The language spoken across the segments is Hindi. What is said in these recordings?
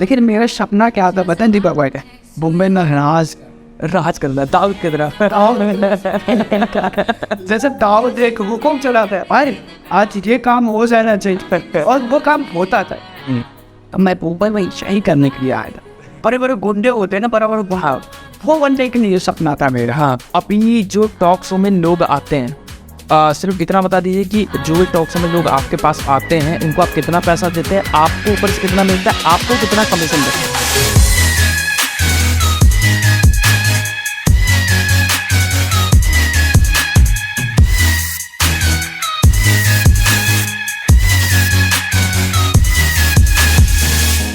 लेकिन मेरा सपना क्या था पता है दीपक भाई, मुंबई में राज करना दाऊद की तरह। जैसे दाऊद एक हुक्म चलाता है भाई आज ये काम हो जाना चाहिए, और वो काम होता था। तो मैं मुंबई में यही करने के लिए आया था। बड़े बड़े गुंडे होते हैं ना, बड़े बड़े भाव, वो बनने के लिए सपना था मेरा। हाँ, अभी जो टॉक शो में लोग आते हैं, सिर्फ इतना बता दीजिए कि जो भी टॉक शो में लोग आपके पास आते हैं उनको आप कितना पैसा देते हैं, आपको ऊपर से कितना मिलता है, आपको कितना कमीशन देते हैं?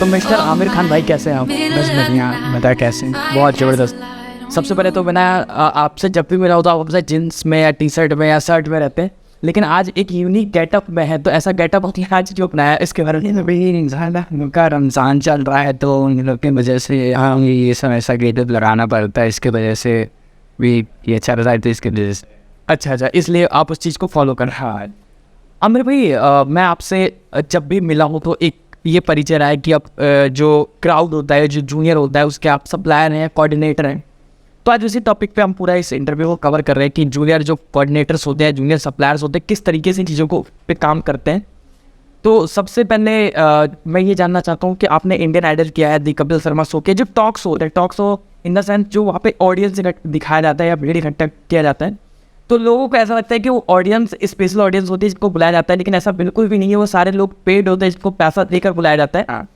तो मिस्टर आमिर खान भाई कैसे हैं आप? बस बढ़िया, बता कैसे? बहुत ज़बरदस्त। सबसे पहले तो मैंने आपसे जब भी मिला होता आप आपसे जीन्स में या टी शर्ट में या शर्ट में रहते हैं, लेकिन आज एक यूनिक गेटअप में है। तो ऐसा गेटअप आपने आज जो अपनाया इसके बारे में? अभी उनका रमज़ान चल रहा है तो उन लोग की वजह से हम ये सब ऐसा गेटअप लगाना पड़ता है, इसके वजह से भी ये चल रहा है, तो इसके वजह से। अच्छा, इसलिए आप उस चीज़ को फॉलो कर रहे हैं। आमिर भाई, मैं आपसे जब भी मिला हूँ तो एक ये परिचय रहा है कि आप जो क्राउड होता है, जो जूनियर होता है, उसके आप सप्लायर हैं, कोऑर्डिनेटर हैं। तो आज उसी टॉपिक पे हम पूरा इस इंटरव्यू को कवर कर रहे हैं कि जूनियर जो कोऑर्डिनेटर्स होते हैं, जूनियर सप्लायर्स होते हैं, किस तरीके से चीज़ों को पे काम करते हैं। तो सबसे पहले मैं ये जानना चाहता हूँ कि आपने इंडियन आइडल किया है, दी कपिल शर्मा शो के जो टॉक शो होते हैं, talk show in the sense जो वहाँ पे ऑडियंस दिखाया जाता है या भीड़ इकट्ठा किया जाता है, तो लोगों को ऐसा लगता है कि वो ऑडियंस स्पेशल ऑडियंस होती है जिसको बुलाया जाता है, लेकिन ऐसा बिल्कुल भी नहीं है। वो सारे लोग पेड होते हैं जिसको पैसा देकर बुलाया जाता है।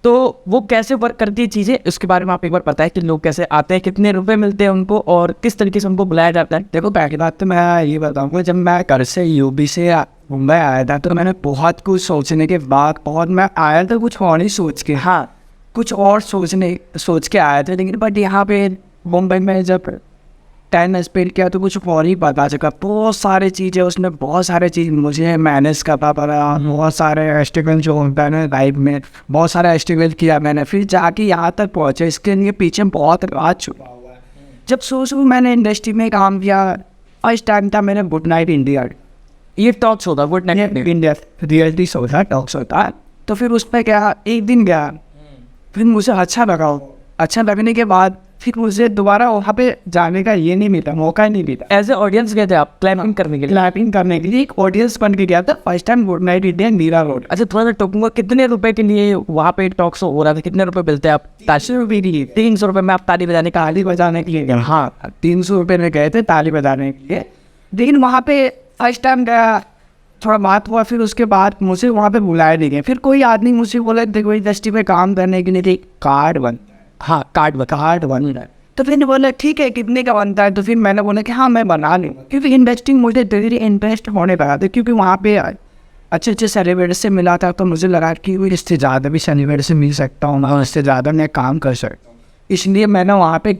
तो वो कैसे वर्क करती है चीज़ें, उसके बारे में आप एक बार बताएं कि लोग कैसे आते हैं, कितने रुपए मिलते हैं उनको और किस तरीके से उनको बुलाया जाता है? देखो पहली बात तो मैं ये बताऊँगा, जब मैं घर से यूपी से मुंबई आया था तो मैंने बहुत कुछ सोचने के बाद, मैं आया था कुछ और ही सोच के, हाँ कुछ और सोच के आया था, लेकिन बट यहाँ पे मुंबई में जब टाइम स्पेंड किया तो कुछ और ही पता चला। बहुत सारी चीज़ें उसमें, बहुत सारे चीज़ मुझे मैनेज करना पड़ा, बहुत सारे स्ट्रगल जो होता है ना लाइफ में, बहुत सारा स्ट्रगल किया मैंने, फिर जाके यहाँ तक पहुँचे। इसके लिए पीछे बहुत रात छुपा हुआ है। जब शुरू मैंने इंडस्ट्री में काम किया, फर्स्ट टाइम था मैंने गुड नाइट इंडिया, ये टॉक शो था, good night India reality show था, टॉक शो था। तो फिर उसमें क्या एक दिन गया, फिर मुझे अच्छा लगा। अच्छा लगने के बाद फिर मुझे दोबारा वहाँ पे जाने का ये नहीं मिला, मौका ही नहीं मिला। एज ए ऑडियंस गए थे आप क्लैपिंग करने के लिए? क्लैपिंग करने के लिए एक ऑडियंस बन के गया था first time good night India Mira Road. अच्छा, थोड़ा सा टोकूंगा, कितने रुपए के लिए वहाँ पे टॉक शो हो रहा था, कितने रुपए मिलते हैं? आप 300 रुपये लिए। 300 रुपये में आप ताली बजाने का? ताली बजाने के लिए गया, हाँ 300 रुपये में गए थे ताली बजाने के लिए। लेकिन वहाँ पे फर्स्ट टाइम गया, थोड़ा बात हुआ, फिर उसके बाद मुझे वहाँ पे बुलाया नहीं गया। फिर कोई आदमी मुझे बोला देखो इंडस्ट्री में काम करने के लिए कार्ड बन, हाँ कार्ड बन रहा है। तो फिर बोला ठीक है कितने का बनता है? तो फिर मैंने बोला कि हाँ मैं बना लूँगा, क्योंकि इंडस्ट्री मुझे धीरे धीरे इंटरेस्ट होने लगा था, क्योंकि वहाँ पे अच्छे अच्छे सेलिब्रिटी से मिला था। तो मुझे लगा कि इससे ज़्यादा भी सेलिब्रिटी से मिल सकता हूँ, मैं इससे ज़्यादा मैं काम कर सकता हूँ, इसलिए मैंने वहाँ पे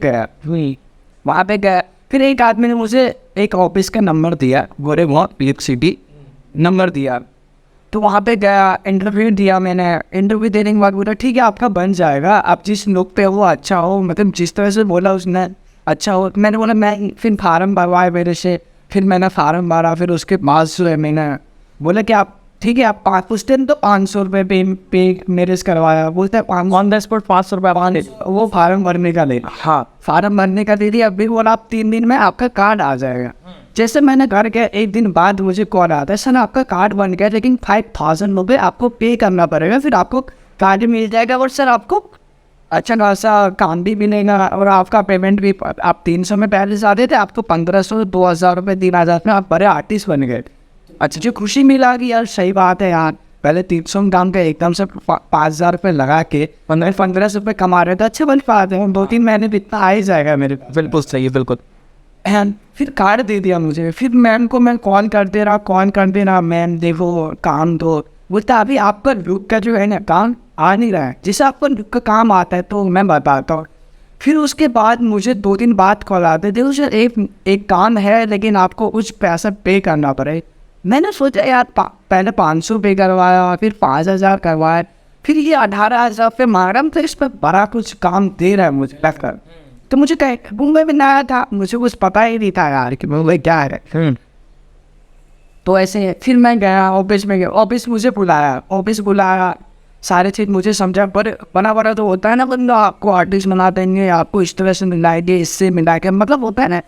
गया। फिर एक आदमी ने मुझे एक ऑफिस का नंबर दिया, गोरे बहुत पीक सिटी नंबर दिया। तो वहाँ पे गया, इंटरव्यू दिया मैंने। इंटरव्यू देने के बाद बोला ठीक है आपका बन जाएगा, आप जिस लोग पे वो अच्छा हो, मतलब जिस तरह से बोला उसने अच्छा हो। मैंने बोला मैं फिर फार्म भरवाए मेरे से, फिर मैंने फार्म भरा। फिर उसके बाद जो है मैंने बोला कि आप ठीक है आप उस दिन तो 500 रुपये पे मेरे से करवाया। बोलते हैं ऑन द स्पॉट 500 रुपये वो फार्म भरने का ले, हाँ फार्म भरने का दे दिया। अभी बोला आप 3 दिन में आपका कार्ड आ जाएगा। जैसे मैंने घर गया, एक दिन बाद मुझे कॉल आता है सर आपका कार्ड बन गया, लेकिन 5000 रुपये आपको पे करना पड़ेगा, फिर आपको कार्ड मिल जाएगा और सर आपको अच्छा खासा काम भी मिलेगा और आपका पेमेंट भी, आप 300 में पहले से आते थे, आपको 1500 2000 रुपये 3000 में आप बड़े आर्टिस्ट बन गए। अच्छा जो खुशी मिला कि यार सही बात है यार, पहले 300 में काम का एकदम से 5000 रुपये लगा के 1500 रुपये कमा रहे थे, अच्छे बन पाते हैं, 2-3 महीने में इतना आ ही जाएगा मेरे। बिल्कुल सही है, बिल्कुल। एंड फिर कार्ड दे दिया मुझे। फिर मैम को मैं कॉल करते रहा, मैम देखो काम दो। बोलता अभी आपका लुक का जो है ना काम आ नहीं रहा है, जैसे आपको लुक का काम आता है तो मैं बताता हूँ। फिर उसके बाद मुझे 2 दिन बाद कॉल आते थे, सर एक काम है लेकिन आपको कुछ पैसा पे करना पड़े। मैंने सोचा यार पहले 500 पे करवाया, फिर 5000 करवाया, फिर ये 18000 पे मारा, तो इस पर बड़ा कुछ काम दे रहा है मुझे लगकर। तो मुझे मुंबई में नया था, मुझे कुछ पता ही नहीं था यार कि मुंबई क्या है। तो ऐसे फिर मैं गया ऑफिस में, ऑफिस मुझे बुलाया, सारे चीज़ मुझे समझा, पर बना बना तो होता है ना बंदा, आपको आर्टिस्ट बना देंगे, आपको इस तरह से मिलाएंगे, इससे मिलाएंगे, मतलब होता है ना।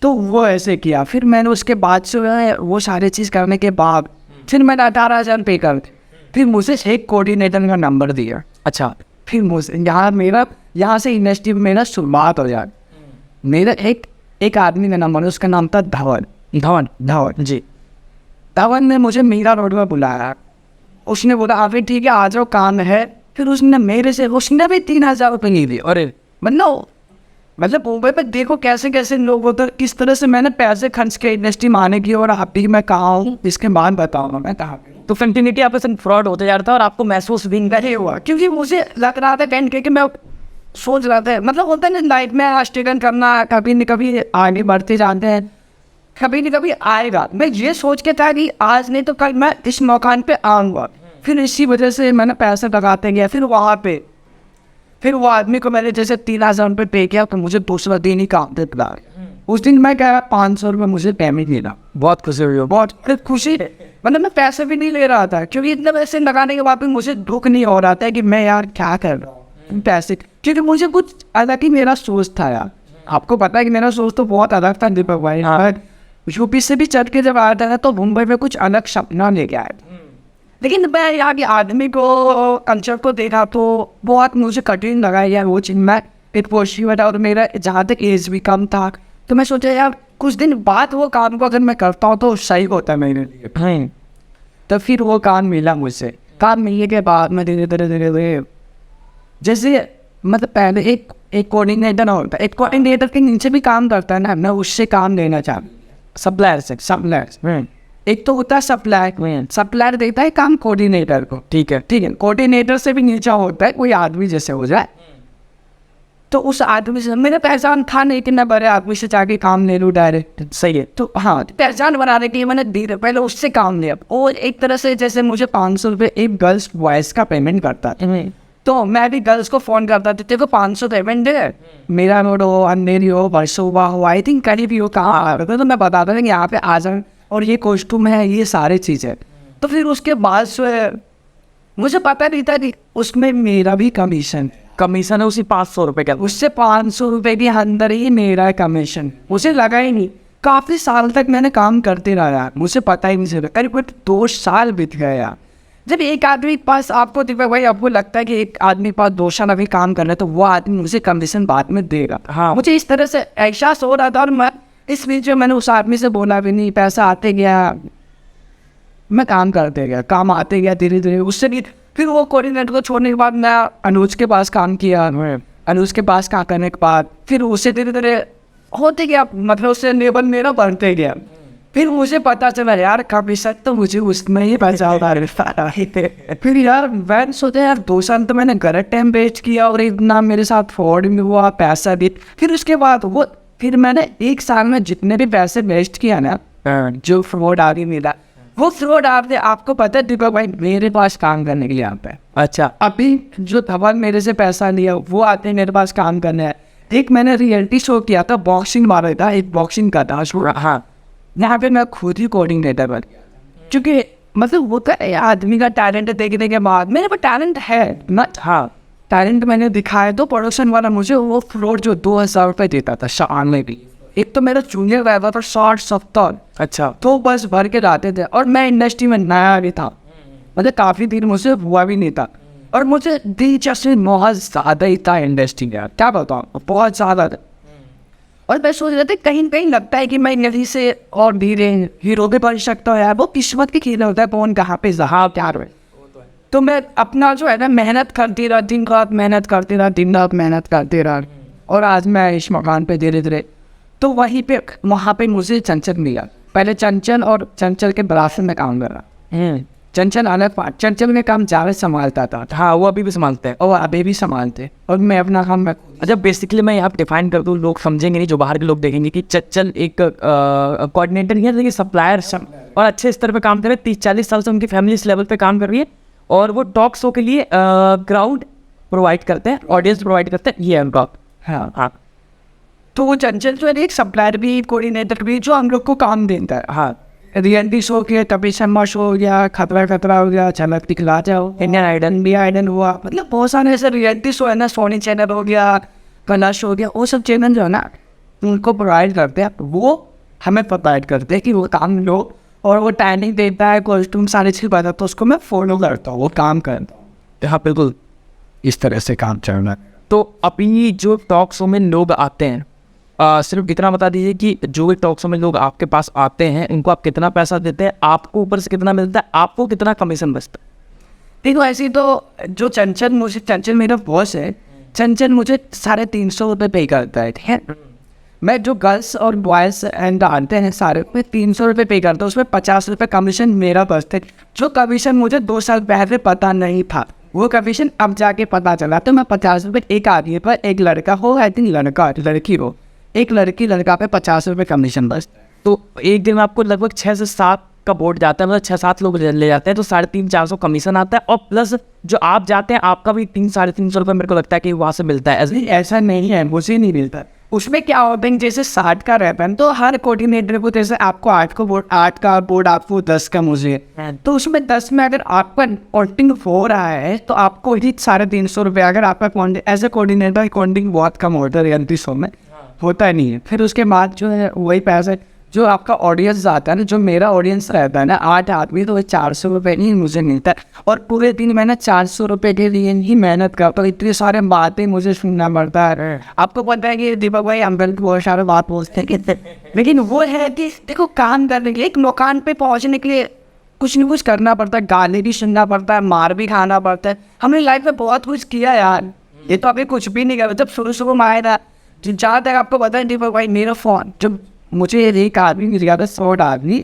तो वो ऐसे किया। फिर मैंने उसके बाद से वो सारी चीज़ करने के बाद फिर मैंने 18,000 पे कर दिए। फिर मुझे एक कोऑर्डिनेटर का नंबर दिया। अच्छा, फिर मुझे यहाँ से इंडस्ट्री में मेरा शुरुआत हो जाए। मेरा एक आदमी का नंबर, उसका नाम था धवन धवन जी। धवन ने मुझे मीरा रोड में बुलाया। उसने बोला अभी ठीक है आ जाओ, काम है। फिर उसने भी 3,000 रुपये ले लिए। अरे मतलब मुंबई पे देखो कैसे कैसे लोग होते हैं, किस तरह से मैंने पैसे खर्च के इंडस्ट्री में आने की। और अभी मैं कहाँ हूँ इसके बाद बताऊँगा मैं कहाँ पे हूँ। तो कंटिन्यूटी आपके संग फ्रॉड होते जा रहा था और आपको महसूस भी नहीं हुआ, क्योंकि मुझे लग रहा था टेंट के कि मैं सोच रहा था, मतलब होता है ना लाइफ में स्ट्रगल करना, कभी न कभी आगे बढ़ते जाते हैं, कभी न कभी आएगा। मैं ये सोच के था कि आज नहीं तो कल मैं इस मकान पे आऊँगा। फिर इसी वजह से मैंने पैसे लगाते गया। फिर वो आदमी को मैंने जैसे 3,000 रुपये पे किया, तो मुझे दूसरा दिन ही काम देता। उस दिन मैं क्या 500 रुपये मुझे पेमेंट मिला। बहुत खुशी हुई हो। बहुत खुशी, मतलब मैं पैसे भी नहीं ले रहा था, क्योंकि इतना पैसे लगाने के बाद भी मुझे दुख नहीं हो रहा था कि मैं यार क्या कर रहा हूँ पैसे, क्योंकि मुझे कुछ अलग ही मेरा सोच था यार। आपको पता है कि मेरा सोच तो बहुत अलग था दीपक भाई। हाँ, यूपी से भी चढ़ के जब आया था तो मुंबई में कुछ अलग सपना लेके आया। लेकिन मैं यहाँ के आदमी को, कल्चर को देखा तो बहुत मुझे कठिन लगा यार वो चीज़। मैं इट और मेरा जहाँ तक एज भी कम था, तो मैं सोचा यार कुछ दिन बाद वो काम को अगर मैं करता हूँ तो सही होता है मेरे लिए। तो फिर वो काम मिला मुझे। काम मिलने के बाद मैं धीरे धीरे जैसे, मतलब पहले एक कोऑर्डिनेटर होता है, एक कोऑर्डिनेटर के नीचे भी काम करता है ना, मैं उससे काम लेना चाहता। सप्लायर एक तो होता है सप्लायर देता है काम कोऑर्डिनेटर को। ठीक है, कोऑर्डिनेटर से भी नीचा होता है कोई आदमी जैसे हो जाए, तो उस आदमी से मेरा पहचान था नहीं कि मैं बड़े आदमी से जाके काम ले लूँ डायरेक्ट। सही है। तो हाँ, पहचान बनाने के लिए मैंने धीरे पहले उससे काम लिया। और एक तरह से जैसे मुझे 500 रुपये एक गर्ल्स वॉइस का पेमेंट करता था, तो मैं भी गर्ल्स को फ़ोन करता था, तेरे को 500 पेमेंट दे, मेरा रोड हो, अंधेरी हो, बरसोबा हो, आई थिंक कहीं भी हो, कहाँ आ रहा था, तो मैं बताता था कि यहाँ पे आ जाऊँ और ये कॉस्ट्यूम है, ये सारी चीज़ें। तो फिर उसके बाद से मुझे पता नहीं था कि उसमें मेरा भी कमीशन है उसी 500 रुपये का। उससे 500 रुपये के अंदर ही मेरा कमीशन। मुझे लगा ही नहीं, काफ़ी साल तक मैंने काम करते रहा, मुझे पता ही नहीं चला। करीब 2 साल बीत गए यार। जब एक आदमी के पास आपको दीपक भाई आपको लगता है कि एक आदमी पास 2 साल अभी काम कर रहा है, तो वो आदमी मुझे कमीशन बाद में देगा। हाँ, मुझे इस तरह से एहसास हो रहा था। और मैं इस बीच में मैंने उस आदमी से बोला भी नहीं, पैसा आते गया, मैं काम करते गया, काम आते गया धीरे धीरे। उससे भी फिर वो कोऑर्डिनेटर को छोड़ने के बाद मैं अनुज के पास काम किया। अनुज के पास काम करने के बाद फिर उससे धीरे धीरे होते गया, मतलब उससे लेवल मेरा बढ़ते गया। फिर मुझे पता चला यार कमीशन तो मुझे उसमें ही पैसा होता है। फिर यार मैं सोचा यार 2 साल तो मैंने गलत टाइम वेस्ट किया और इतना मेरे साथ फ्रॉड भी हुआ, पैसा भी। फिर उसके बाद फिर मैंने 1 साल में जितने भी पैसे वेस्ट किया ना, जो फ्रॉड आगे मिला, वो फ्रॉड आपको पता है दीपक भाई मेरे पास काम करने के लिए आता है। अच्छा, अभी जो धवन मेरे से पैसा लिया वो आते हैं मेरे पास काम करने है। एक मैंने रियलिटी शो किया था, बॉक्सिंग वाला था, एक बॉक्सिंग का था शो। हाँ, यहाँ पे मैं खुद ही कोऑर्डिनेटर बन गया, क्योंकि मतलब वो आदमी का टैलेंट देखने के बाद मेरे पास टैलेंट है ना। हाँ, टैलेंट मैंने दिखाया। तो प्रोडक्शन वाला मुझे वो फ्लोर जो 2,000 रुपये देता था शाम में भी, एक तो मेरा जूनियर रहता था 60-70। अच्छा, तो बस भर के जाते थे। और मैं इंडस्ट्री में नया भी था, मतलब काफ़ी दिन मुझसे हुआ भी नहीं था, और मुझे दिलचस्पी बहुत ज़्यादा ही था इंडस्ट्री में यार, क्या बताऊँ, बहुत ज़्यादा था। और मैं सोच रहा था कहीं ना कहीं लगता है कि मैं यहीं से और धीरे हीरो भी बन सकता हूँ यार। वो किस्मत की खेल होता है, कौन कहाँ पे जहाँ क्या रहे। तो मैं अपना जो है ना मेहनत करती रहा, दिन रात मेहनत करती रहा, और आज मैं इस मकान पे धीरे धीरे। तो वहाँ पे मुझे चंचल मिला। पहले चंचल के बराबर में काम कर रहा। चंचल में काम ज़्यादा संभालता था। हाँ, वो अभी भी संभालते हैं और अभी भी संभालते। और मैं अपना काम अच्छा, बेसिकली मैं यहाँ डिफाइन कर दूँ, लोग समझेंगे नहीं, जो बाहर के लोग देखेंगे कि चंचल एक कोऑर्डिनेटर ही है, लेकिन सप्लायर और अच्छे स्तर पे काम कर रहे हैं। 30-40 साल से उनकी फैमिली इस लेवल पे काम कर रही है, और वो टॉक शो के लिए क्राउड प्रोवाइड करते हैं, ऑडियंस प्रोवाइड करते हैं, ये है उनका। हाँ, तो वो चंचल जो है एक सप्लायर भी, कोऑर्डिनेटर भी, जो हम लोग को काम देता है। हाँ, रियलिटी शो के कपिल शर्मा शो हो गया, खतरा खतरा हो गया, झलक दिखला जाओ, इंडियन आइडल, इंडिया आइडल हुआ, मतलब बहुत सारे ऐसे रियलिटी शो है ना, सोनी चैनल हो गया, कलर्स हो गया, वो सब चैनल जो है ना उनको प्रोवाइड करते हैं, वो हमें प्रोवाइड करते हैं कि वो काम लो, और वो टाइमिंग देता है, कॉस्ट्यूम सारी चीज़ बताता है, तो उसको मैं फॉलो करता हूँ, वो काम करता हूँ। हाँ बिल्कुल। इस तरह से काम चल रहा है। तो अभी जो टॉक शो में लोग आते हैं, सिर्फ इतना बता दीजिए कि जो भी टॉक शो में लोग आपके पास आते हैं उनको आप कितना पैसा देते हैं, आपको ऊपर से कितना मिलता है, आपको कितना कमीशन बचता है? देखो ऐसी तो जो चंचल मेरा बॉस है, चंचल मुझे 350 रुपये पे करता है, ठीक है। मैं जो गर्ल्स और बॉयज़ एंड आते हैं सारे में 300 रुपये पे करता हूँ, उसमें 50 रुपये कमीशन मेरा बचता है। जो कमीशन मुझे 2 साल पहले पता नहीं था, वो कमीशन अब जाके पता चला। तो मैं 50 रुपये एक आदमी पर, एक लड़का हो, आई थिंक लड़की हो, एक लड़का पे 50 रुपये कमीशन बचता है। तो एक दिन में आपको लगभग 6 से 7 का बोर्ड जाता है, मतलब 6-7 लोग ले जाते हैं, तो 350-400 कमीशन आता है, और प्लस जो आप जाते हैं आपका भी 300-350 रुपये मेरे को लगता है कि वहाँ से मिलता है। ऐसा नहीं है, मुझे नहीं मिलता। उसमें क्या होता है, जैसे 60 का रहता है तो हर कोऑर्डिनेटर को, जैसे आपको 8 का बोर्ड, आपको 10 का मुझे, तो उसमें 10 में अगर आपका काउंटिंग हो रहा है तो आपको ही 350 रुपये, अगर आपका एज ए कोऑर्डिनेटर काउंटिंग बहुत कम होता है रियलिटी शो में, होता नहीं है। फिर उसके बाद जो है वही पैसे जो आपका ऑडियंस आता है ना, जो मेरा ऑडियंस रहता है ना 8 आदमी, तो वह 400 रुपये ही मुझे मिलता है, और पूरे दिन मैं ना 400 रुपये के लिए ही मेहनत करता हूँ। इतनी सारे बातें मुझे सुनना पड़ता है। आपको पता है कि दीपक भाई हम बहुत सारे बात बोलते हैं, लेकिन वो है कि देखो काम करने के लिए, एक मुकाम पे पहुँचने के लिए कुछ न कुछ करना पड़ता है, गाली भी सुनना पड़ता है, मार भी खाना पड़ता है। हमने लाइफ में बहुत कुछ किया यार, ये तो अभी कुछ भी नहीं किया। जब शुरू में आया था, जहाँ तक आपको पता है दीपक भाई, मेरा फ़ोन जब मुझे एक आदमी मिल गया था, 100 आदमी,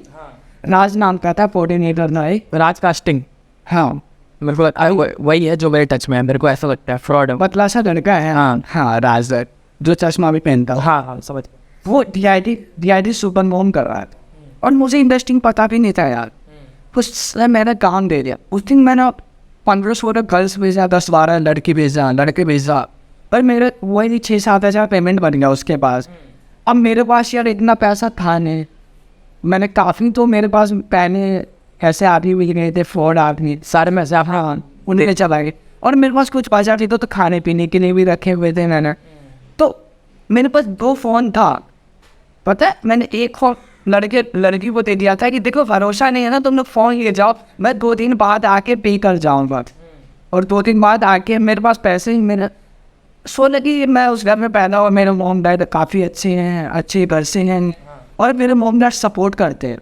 राज नाम का था, कोऑर्डिनेटर था, राज कास्टिंग, हाँ मेरे को वही है जो मेरे टच में है, मेरे को ऐसा लगता है फ्रॉड है। पतला सा लड़का है, हाँ राज, जो चश्मा भी पहनता, हाँ समझ। वो DID सुपर मोम कर रहा था, और मुझे इंडस्ट्री पता भी नहीं था यार। उसने मैंने काम दे दिया, उस दिन मैंने 1500 गर्ल्स भेजा, 10-12 लड़के भेजा, पर मेरे वही 6-7 हज़ार पेमेंट बन गया उसके पास। अब मेरे पास यार इतना पैसा था नहीं, मैंने काफ़ी, तो मेरे पास पहले ऐसे आदमी भी गए थे, फ्रॉड आदमी सारे में से, हाँ उन्हें चला गए, और मेरे पास कुछ बचा थी तो खाने पीने के लिए भी रखे हुए थे मैंने। तो मेरे पास 2 फ़ोन था, पता है, मैंने एक फ़ोन लड़की को दे दिया था कि देखो भरोसा नहीं है ना, तुम लोग फ़ोन ले जाओ, मैं 2 दिन बाद आके पे कर जाऊँगा, और 2 दिन बाद आके मेरे पास पैसे ही मेरे सोने की, मैं उस घर में पैदा हुआ, मेरे मॉम डैड काफ़ी अच्छे हैं, अच्छे घर से हैं, और मेरे मॉम डैड सपोर्ट करते हैं,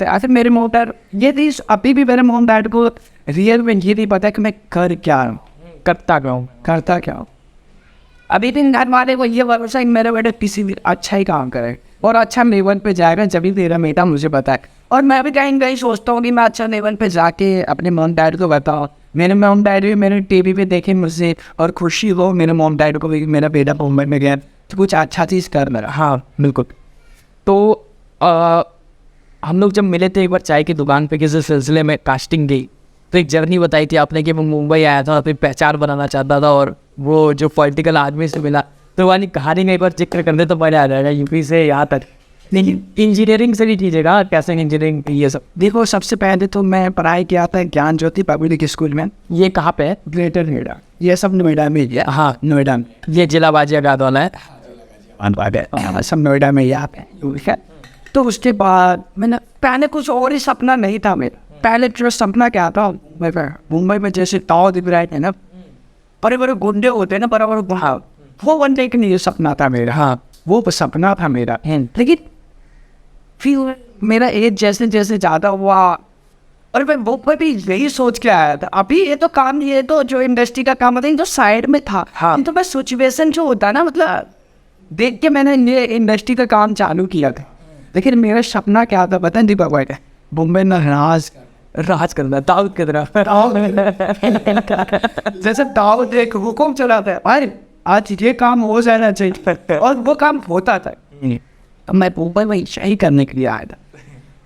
ऐसे मेरे मॉम डैड, ये थी अभी भी मेरे मॉम डैड को रियल में ये नहीं पता कि मैं कर क्या हूँ, करता क्या हूँ। अभी भी घर वाले को ये भरोसा है कि मेरे बेटे किसी भी अच्छा ही काम करे और अच्छा लेवल पे जाएगा, जब भी मेरा बेटा मुझे बताए। और मैं भी कहीं कहीं सोचता हूँ कि मैं अच्छा लेवल पे जाके अपने मॉम डैड को बताऊँ, मेरे मॉम डैड भी मेरे टीवी पे देखे मुझसे, और खुशी हो मेरे मॉम डैड को भी मेरा बेटा मुंबई में गया तो कुछ अच्छा चीज़ कर मेरा। हाँ बिल्कुल। तो हम लोग जब मिले थे एक बार चाय की दुकान पे किसी सिलसिले में, कास्टिंग गई, तो एक जर्नी बताई थी आपने कि मैं मुंबई आया था, फिर पहचान बनाना चाहता था, और वो जो पॉलिटिकल आदमी से मिला, तो वाली कहानी में एक बार जिक्र कर दे तो पहले आ जाएगा, यूपी से यहाँ तक। लेकिन इंजीनियरिंग से भी कीजिएगा, कैसे इंजीनियरिंग ये सब? देखो सबसे पहले तो मैं पढ़ाई किया था ज्ञान ज्योति पब्लिक स्कूल में। ये कहाँ पे है? ग्रेटर नोएडा, ये सब नोएडा में ही है। हाँ नोएडा में, ये जिला गाजियाबाद वाला है, सब नोएडा में ही है। तो उसके बाद मैंने पहले कुछ और ही सपना नहीं था मेरा। पहले जो सपना क्या था, मुंबई में जैसे ताऊ दिख रहे थे ना, बड़े बड़े गुंडे होते हैं ना, बड़ा बड़ा, हाँ वो बनने के लिए सपना था मेरा। हाँ वो सपना था मेरा। लेकिन फिर मेरा एज जैसे जैसे ज़्यादा हुआ, और मैं वो भी यही सोच के आया था, अभी ये तो काम, ये तो जो इंडस्ट्री का काम होता है, तो साइड में था। हाँ। तो मैं सिचुएशन जो होता है ना, मतलब देख के मैंने ये इंडस्ट्री का काम चालू किया था। लेकिन मेरा सपना क्या था पता है दीपक भाई, मुंबई में राज करना, दाऊद की तरह। जैसे दाऊद एक हुक्म चलाता है, भाई आज ये काम हो जाना चाहिए, और वो काम होता था। तो मैं मुंबई में यही करने के लिए आया था।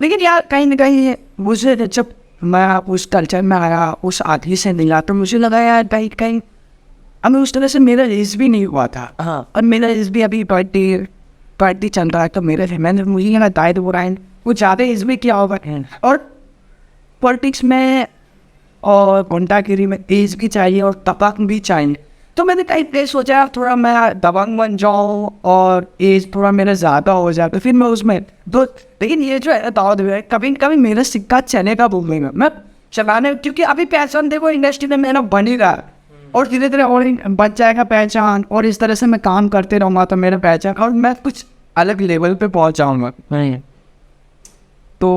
लेकिन यार कहीं ना कहीं मुझे जब मैं उस कल्चर में आया, उस आदमी से मिला, तो मुझे लगा यार कहीं कहीं हमें उस तरह से मेरा एज भी नहीं हुआ था। हाँ। और मेरा एज भी अभी 20 पार्टी चल रहा है तो मेरे से मैंने मुझे लगा दायद हो रहा है वो ज़्यादा इसमें क्या होगा। और पॉलिटिक्स में और गुंडागिरी में तेज भी चाहिए और दबंग भी चाहिए। तो मैंने कई प्लेस सोचा थोड़ा मैं दबंग बन जाऊँ और एज थोड़ा मेरा ज़्यादा हो जाए तो फिर मैं उसमें दो। लेकिन ये जो है दाऊद है कभी कभी मेरा सिक्का चलेगा बोलने मैं चलाने, क्योंकि अभी पहचान देखो इंडस्ट्री में मेरा बनेगा और धीरे धीरे और बच जाएगा पहचान और इस तरह से मैं काम करते रहूँगा तो मेरा पहचान और मैं कुछ अलग लेवल पे पहुँच जाऊँगा। तो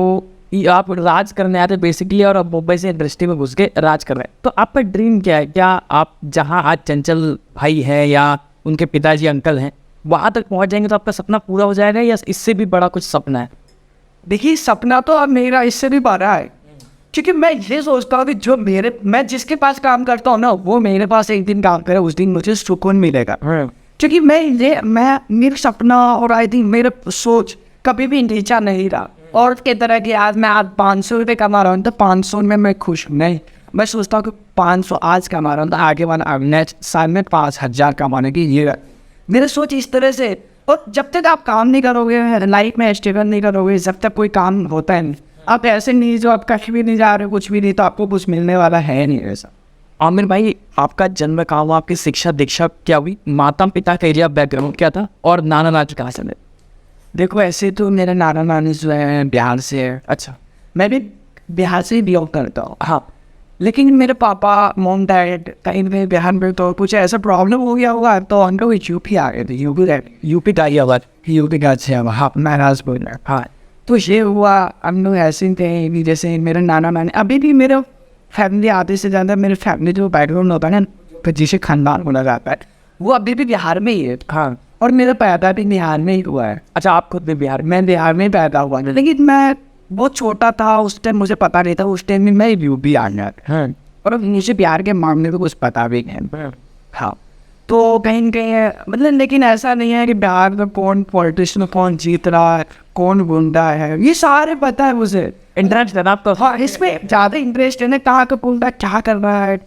ये आप राज करने आए थे बेसिकली और अब मुंबई से इंडस्ट्री में घुस के राज कर रहे हैं। तो आपका ड्रीम क्या है? क्या आप जहाँ आज चंचल भाई है या उनके पिताजी अंकल हैं वहाँ तक पहुँच जाएंगे तो आपका सपना पूरा हो जाएगा या इससे भी बड़ा कुछ सपना है? देखिए सपना तो अब मेरा इससे भी बड़ा है, क्योंकि मैं ये सोचता हूँ कि जो मैं जिसके पास काम करता हूँ ना वो मेरे पास एक दिन काम करे उस दिन मुझे सुकून मिलेगा। क्योंकि मैं मेरा सपना और आई थिंक मेरा सोच कभी भी नीचा नहीं रहा और के तरह कि आज मैं 500 रुपये कमा रहा हूँ तो 500 में मैं खुश नहीं। मैं सोचता हूँ कि 500 आज कमा रहा हूँ तो आगे वाला नेक्स्ट साल में 5000 कमाने की ये मेरा सोच इस तरह से। और जब तक आप काम नहीं करोगे लाइफ में स्ट्रगल नहीं करोगे जब तक कोई काम होता है नहीं। आप ऐसे नहीं जो आप कहीं भी नहीं जा रहे कुछ भी नहीं तो आपको कुछ मिलने वाला है नहीं ऐसा। आमिर भाई आपका जन्म कहाँ हुआ? आपकी शिक्षा दीक्षा क्या हुई? माता पिता का एरिया बैकग्राउंड क्या था और नाना नानी कहाँ से? देखो ऐसे तो मेरे नाना नानी जो है बिहार से है। अच्छा, मैं भी बिहार से ही बिलोंग करता हूँ। हाँ, लेकिन मेरे पापा मॉम डैड कहीं पे बिहार में तो कुछ ऐसा प्रॉब्लम हो गया होगा तो हम लोग यूपी आ गए थे। यूपी का ही आवाज यूपी का अच्छे हाँ महाराज बोल रहा। हाँ, तो ये हुआ हम लोग ऐसे थे कि जैसे मेरे नाना नानी अभी भी मेरे फैमिली आधे से ज़्यादा मेरे फैमिली जो बैकग्राउंड होता है ना जिसे खानदान बोला जाता है वो अभी भी बिहार में ही है। हाँ, और मेरा पैदा भी बिहार में ही हुआ है। अच्छा, आप खुद भी बिहार में? मैं बिहार में पैदा हुआ है लेकिन मैं बहुत छोटा था उस टाइम मुझे पता नहीं था। उस टाइम में मैं यूपी आ गया हाँ, और मुझे बिहार के मामले में कुछ पता भी नहीं। हाँ, तो कहीं न कहीं मतलब लेकिन ऐसा नहीं है कि बिहार में कौन पॉलिटिशियन कौन जीत रहा है कौन गुंडा है ये सारे पता है मुझे। इंटरेस्ट है ना आपको? हाँ, इसमें ज़्यादा इंटरेस्ट है ना कहाँ का गुंडा क्या कर रहा है।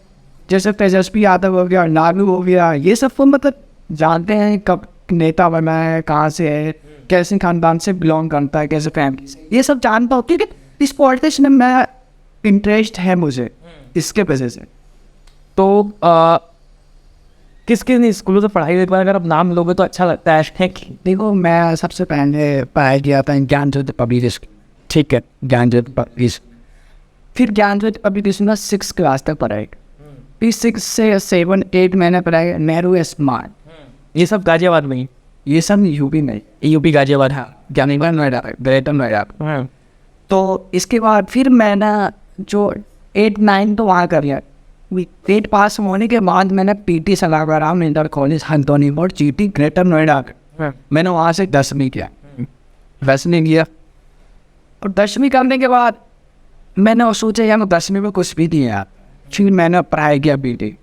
जैसे तेजस्वी यादव हो गया लालू हो गया ये सब को मतलब जानते हैं कब नेता बना है कहाँ से है कैसे खानदान से बिलोंग करता है कैसे फैमिली से ये सब जानता हूँ क्योंकि इस पॉलिटिक्स में इंटरेस्ट है मुझे इसके वजह से। तो किस किस स्कूलों से पढ़ाई एक बार अगर आप नाम लोगे तो अच्छा लगता है कि देखो मैं सबसे पहले पढ़ाई किया था ज्ञान ज्योति पब्लिक स्कूल। ठीक है, ज्ञान ज्योति पब्लिक फिर ज्ञान ज्योति पब्लिक स्कूल में 6 क्लास तक पढ़ाई फिर 6 से 7 8 मैंने पढ़ाई नेहरू स्मार्ट। ये सब गाजियाबाद में ही? ये सब यूपी में यूपी गाजियाबाद। हाँ, ज्ञानीगढ़ नोएडा ग्रेटर नोएडा। हाँ, तो इसके बाद फिर मैंने जो 8 9 तो वहाँ कर लिया। 8 पास होने के बाद मैंने पीटी सलाहराम इंटर कॉलेज हंतोनी और जीटी ग्रेटर नोएडा मैंने वहाँ से 10वीं किया। 10वीं किया और 10वीं करने के बाद मैंने सोचा यार 10वीं में कुछ भी नहीं है। फिर मैंने पढ़ाई किया बीटी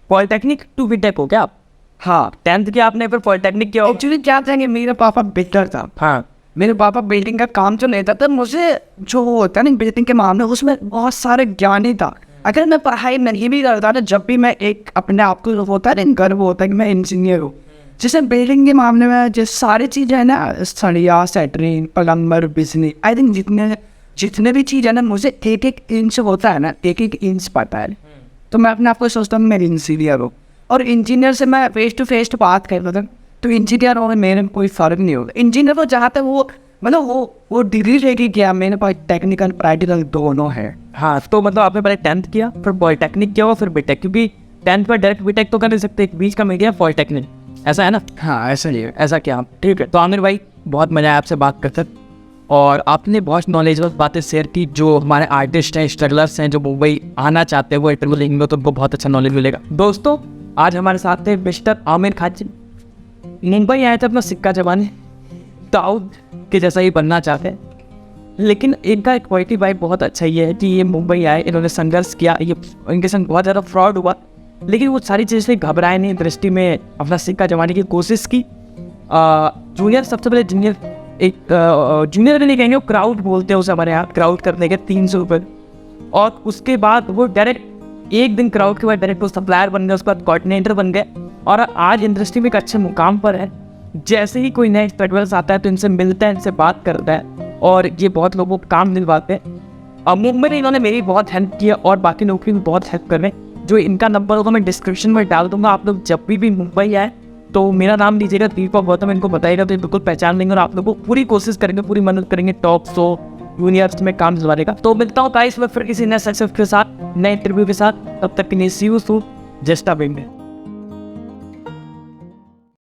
पॉलिटेक्निक टू बीटेक हो क्या आप? हाँ, 10th किया आपने फिर पॉलिटेक्निक किया? एक्चुअली क्या था कि मेरा पापा बिल्डर था। हाँ, मेरे पापा बिल्डिंग का काम जो लेता था मुझे जो होता है ना बिल्डिंग के मामले उसमें बहुत सारे ज्ञान ही था। अगर मैं पढ़ाई नहीं भी करता ना जब भी मैं एक अपने आप को होता है ना गर्व होता है कि मैं इंजीनियर हूँ। जैसे बिल्डिंग के मामले में जो सारी चीज़ें हैं ना सरिया सेटरिंग प्लम्बर बिजली आई थिंक जितने भी चीज़ है ना मुझे एक एक इंच होता है ना एक एक इंच पता है। तो मैं अपने आप को सोचता हूँ मैं इंजीनियर हूँ और इंजीनियर से मैं फेस टू फेस बात करता था तो इंजीनियर और मेरे में कोई फ़र्क नहीं होगा। इंजीनियर को जहाँ तक वो मतलब वो डिग्री लेके गया मेरे पास टेक्निकल प्रैक्टिकल दोनों है। हाँ, तो मतलब आपने पहले 10th किया फिर पॉलिटेक्निक किया और फिर बीटेक, क्योंकि 10th पर डायरेक्ट बीटेक तो कर नहीं सकते, एक बीच का मीडिया पॉलिटेक्निक, ऐसा है ना? हाँ ऐसा ही है। ऐसा क्या? ठीक है। तो आमिर भाई बहुत मज़ा आया आपसे बात करते और आपने बहुत नॉलेजेबल बातें शेयर की। जो हमारे आर्टिस्ट हैं स्ट्रगलर्स हैं जो मुंबई आना चाहते हैं वो इंटरव्यू लेंगे तो उनको बहुत अच्छा नॉलेज मिलेगा। दोस्तों आज हमारे साथ थे मिस्टर आमिर खान जी। मुंबई आए थे अपना सिक्का जमाने, दाऊद के जैसा ही बनना चाहते हैं, लेकिन इनका एक क्वालिटी भाई बहुत अच्छा ये है कि ये मुंबई आए, इन्होंने संघर्ष किया, ये इनके संग बहुत ज़्यादा फ्रॉड हुआ लेकिन वो सारी चीज़ें से घबराए नहीं, दृष्टि में अपना सिक्का जमाने की कोशिश की। जूनियर सबसे पहले जूनियर एक जूनियर नहीं कहेंगे, वो क्राउड बोलते हैं उसे हमारे यहाँ, क्राउड करने के 300 रुपये और उसके बाद वो डायरेक्ट एक दिन क्राउड के बाद डायरेक्ट वो सप्लायर बन गए, उसके बाद कोऑर्डिनेटर बन गए और आज इंडस्ट्री में एक अच्छे मुकाम पर है। जैसे ही कोई नया स्टार्टअप आता है तो इनसे मिलता है, इनसे बात करता है और ये बहुत लोगों को काम दिलवाते हैं। मुंबई में इन्होंने मेरी बहुत हेल्प किया और बाकी लोग भी बहुत हेल्प कर रहे हैं। जो इनका नंबर होगा मैं डिस्क्रिप्शन में डाल दूंगा। आप लोग जब भी मुंबई आए तो मेरा नाम लीजिएगा दीपक गौतम, इनको बताइएगा तो ये बिल्कुल पहचान लेंगे और आप लोगों को पूरी कोशिश करेंगे, पूरी मदद करेंगे टॉप शो जूनियर्स में काम दिलवाने का। तो मिलता हूँ गाइस मैं फिर किसी नए सक्सेस के साथ, नए इंटरव्यू के साथ। तब तक के लिए सी यू सून, जस्ट अ